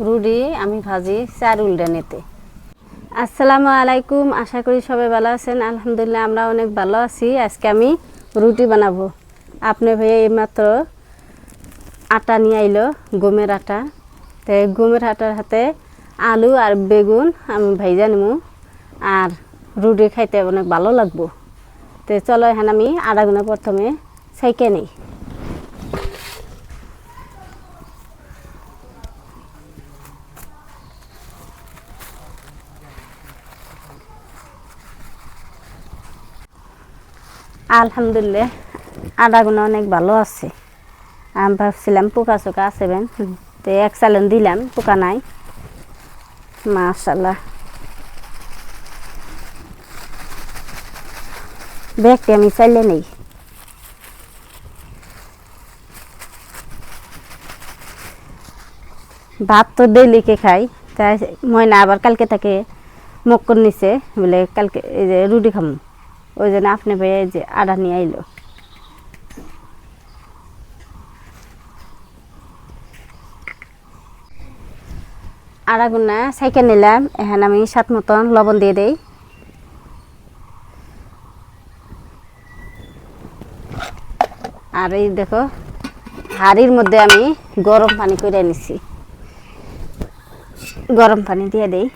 রুটি আমি ভাজি চার উল্টানিতে। আসসালামু আলাইকুম, আশা করি সবাই ভালো আছেন। আলহামদুলিল্লাহ আমরা অনেক ভালো আছি। আজকে আমি রুটি বানাবো। আপনি ভাইয়া এইমাত্র আটা নিয়ে আইলো, গমের আটা। তো গমের আটার হাতে আলু আর বেগুন আমি ভাইজা নিমু, আর রুটি খাইতে অনেক ভালো লাগবো। তো চলো এখানে আমি আটাগুলো প্রথমে ছাইকে নিই। আলহামদুলিল্লাহ আটাগুলো অনেক ভালো আছে। আমি ভাবছিলাম পোকা চোকা আছে বেন, তো এক চালন দিলাম, পোকা নাই, মাশাআল্লাহ। ব্যাগটি আমি চাইলে নেই। ভাত তো ডেলিকে খাই, তাই ময়না আবার কালকে থেকে মক্কর নিছে বলে কালকে এই যে রুটি খামু, ওই জন্য আপনি ভাই এই যে আটা নিয়ে আইলো। আড়া গুনা সাইকেল নিলাম, এখন আমি স্বাদ মতন লবণ দিয়ে দেই। আর এই দেখো হাঁড়ির মধ্যে আমি গরম পানি করে নিছি, গরম পানি দিয়ে দেই।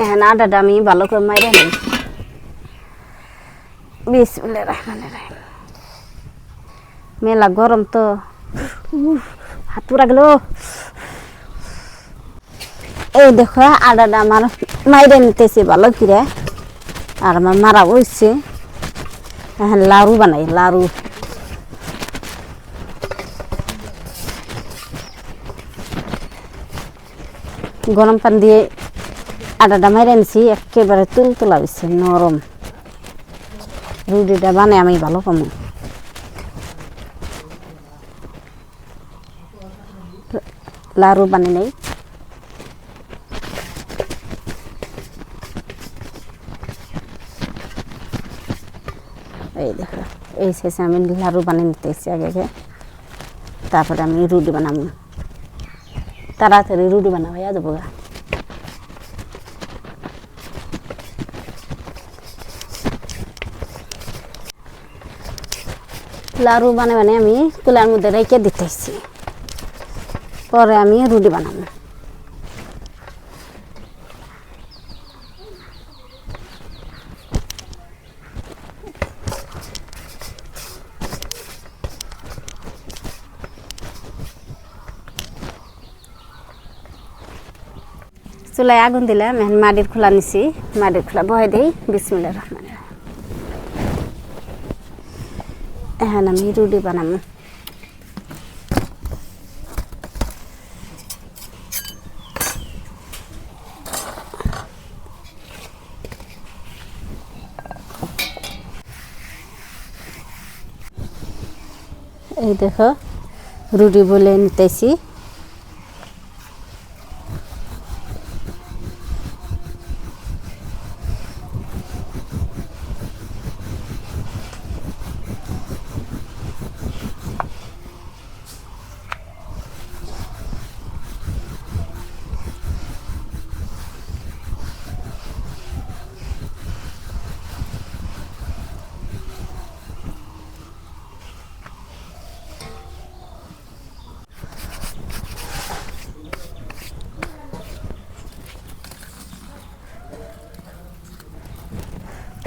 এখন আটাটা আমি ভালো করে মাইরে নিই। বিসমিল্লাহির রহমানির রহিম। মেলা গরম তো, হাত পুরা গেল। এই দেখো আটাটা আমার মাইরে নিতেছি ভালো করে, আর আমার মারা হয়েছে। এখন লাড়ু বানাই, লাড়ু। গরম পানি দিয়ে আটাটা মাইরে নিছি, একেবারে তুলতুলা হয়েছে, নরম। রুটিটা বানাই আমি ভালো পাবো। লাড়ু বানিয়ে নেই। এই দেখো এই শেষে আমি লাড়ু বানিয়ে নিতেছি আগে, তারপরে আমি রুটি বানাবো। তাড়াতাড়ি রুটি বানাবো যাবো। লাড়ু বানাবে আমি কুলার মধ্যে রেখে দিতেছি, পরে আমি রুটি বানাবো। চুলায় আগুন দিলাম, এখন মাটির খোলা নিছি, মাটির খোলা বহাই দিই। বিসমিল্লাহির রহমানির রহিম। এখন আমি রুটি বানাবো। এই দেখো রুটি বলে নিতেছি।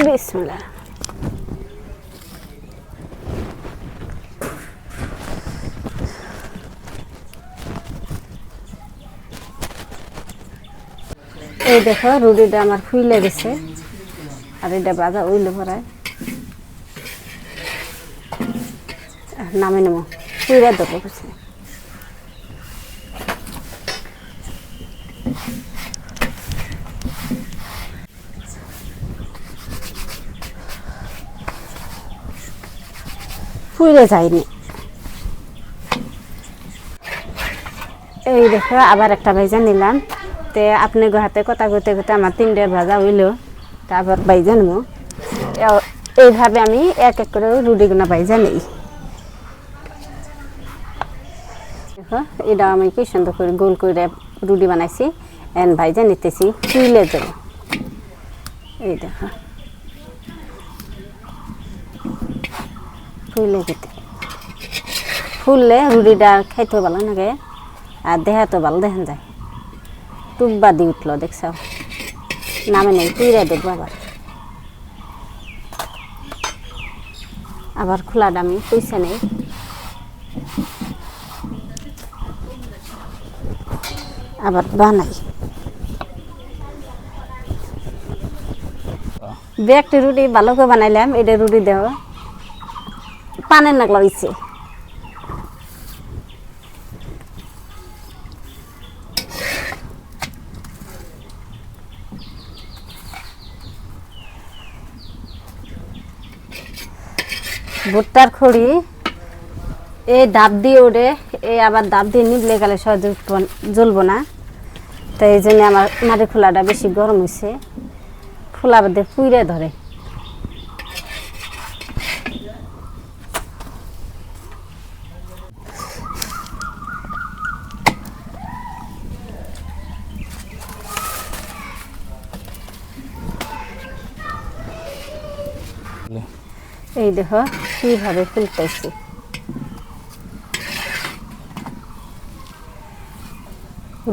বিসমিল্লাহ। এই দেখো রুটিটা আমার ফুলে গেছে, আর এটা বাজা উইলে পড়ায় নামে নেবো, ফুইরা দেবো কিছু। ফুইরে যায়নি। এই দেখো আবার একটা ভাইজা নিলাম। তে আপনার হাতে কথা কইতে কইতে আমার 3টে ভাজা হইল, তারপর ভাইজা নেবো। এইভাবে আমি এক এক করে রুটিগুলো ভাইজা নিই। দেখো এটা আমি কি সুন্দর করে গোল করে রুটি বানাইছি, এন ভাইজা নিতেছি ফুলে দেবো। এই দেখো ফুলে যেতে, ফুললে রুটিটা খাইতেও ভালো লাগে আর দেখাতেও ভালো দেখা যায়। টুকবা দিয়ে উঠলো দেখছ, নামে নেই পুইরা দেবো। আবার খোলাটা আমি পয়সা নেই। আবার বানাই একটা রুটি ভালো করে বানাইলাম। এটা রুটি দেহ পানের নাগলা হইছে। ভুট্টার খড়ি এই ডাব দিয়ে ওঠে, এই আবার ডাব দিয়ে নিবলে গেলে সহজে জ্বলবো না, তাই এই জন্য আমার মাটি খোলাটা বেশি গরম হয়েছে, খোলা বাদে পুইরে ধরে। এই দেখো কিভাবে ফুলতেছি।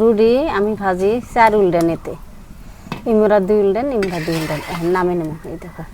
রুটি আমি ভাজি 4 উল্টানেতে, ইমরা 2 উল্টান, ইমরা 2 উল্টান, নামে নেব। এই দেখো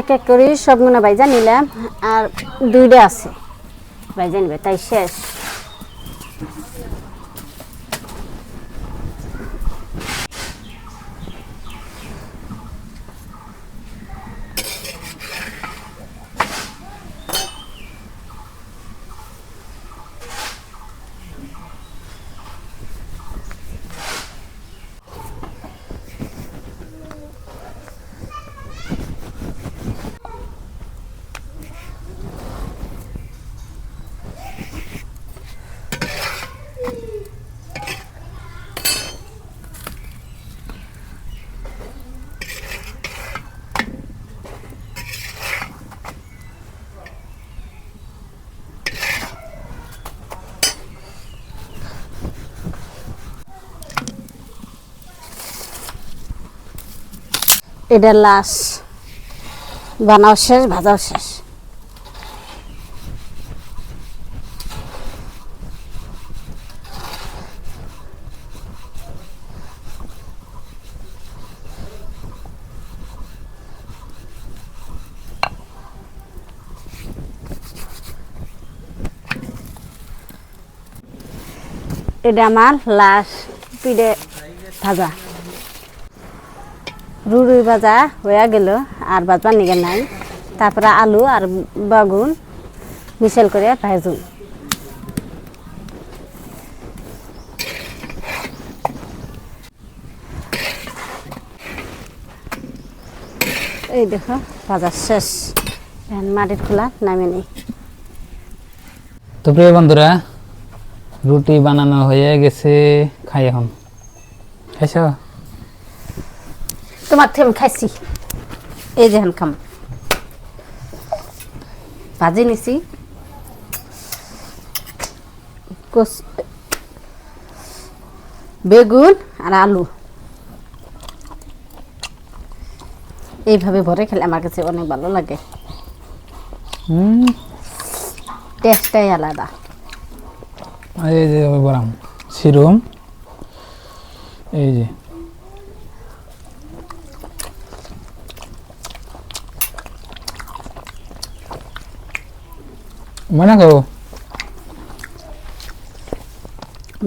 এক এক করে সবগুলো ভাইজা নিলাম, আর 2টা আছে ভাইজা নিবে, তাই শেষ। এটা লাশ বানাও শেষ, ভাজাও শেষ। এটা আমার লাশ পিঠে ভাজা। রুটি ভাজা হয়ে গেল, আর ভাজবার নিগে নাই। তারপরে আলু আর বেগুন মিশেল করে ভাজুন। এই দেখো ভাজা শেষ, মাটির খোলা নামে নেই। তো প্রিয় বন্ধুরা, রুটি বানানো হয়ে গেছে, খাই এখন। খাইছ? তোমার থেকে আমি খাইছি, এই যে খাম ভাজি নিছি। বেগুন আর আলু এইভাবে ভরে খেলে আমার কাছে অনেক ভালো লাগে। টেস্টটাই আলাদা। এই যে বললাম সিরুম, এই যে মনে খাবো,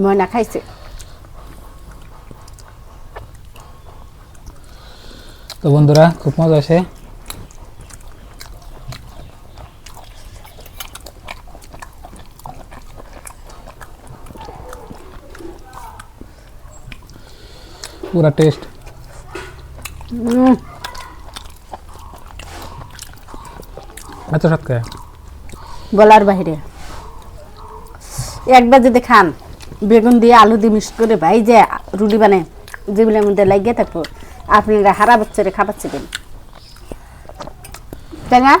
ময়না খাইছে। তো বন্ধুরা খুব মজা আছে। पूरा टेस्ट এত স্বাদ খায় বলার বাইরে। একবার যদি খান বেগুন দিয়ে আলু দিয়ে মিক্স করে ভাই যে রুটি বানায় যেগুলোর মধ্যে লাগিয়ে থাকবো, আপনারা হারা বছরে খাবার ছিলেন, তাই না?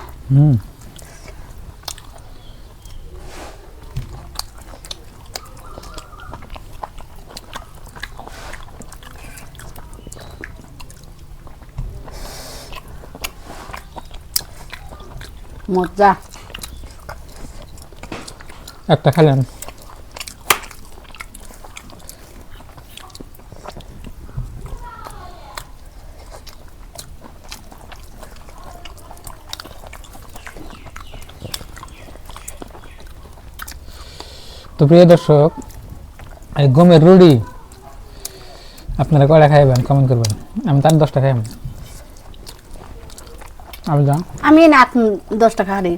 মজা। একটা খেলেন তো প্রিয় দর্শক, এই গমের রুটি আপনারা কয়টা খাইবেন কমেন্ট করবেন। আমি তার 10টা খাইব। আমি না 10 টাকা হারি।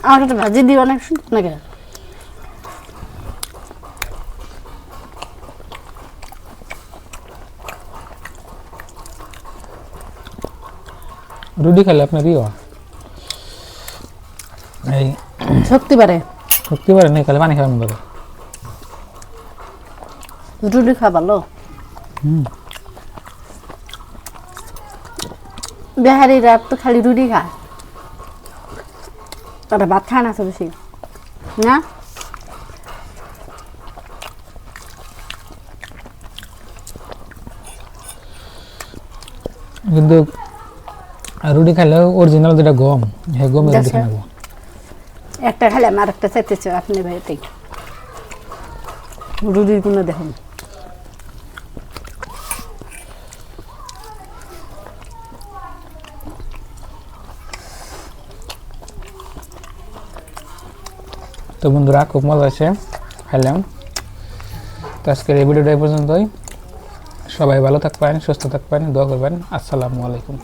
আমার কাছে ভাজি দিয়ে অনেক সুন্দর লাগে। রুটি খেলে আপনার ইয়ে এই শক্তি বাড়ে। শক্তি বাড়ে নেই, খেলে পানি খাওয়া মনে করে। রুটি খাওয়া ভালো। বিহারিরা তো খালি রুটি খায়, তারা ভাত খায় না তো বেশি, না? কিন্তু রুটি খাইলে অরিজিনাল যেটা গম, হ্যাঁ গমের রুটি খাবো। একটা খাইলে আমার একটা চাইতেছে আপনি ভাইতে রুটির কোনো দেখুন। তো বন্ধুরা খুব মজা আছে, খাইলাম। তো আজকের এই ভিডিওটা এই পর্যন্তই। সবাই ভালো থাকবেন, সুস্থ থাকবেন, দোয়া করবেন। আসসালামু আলাইকুম।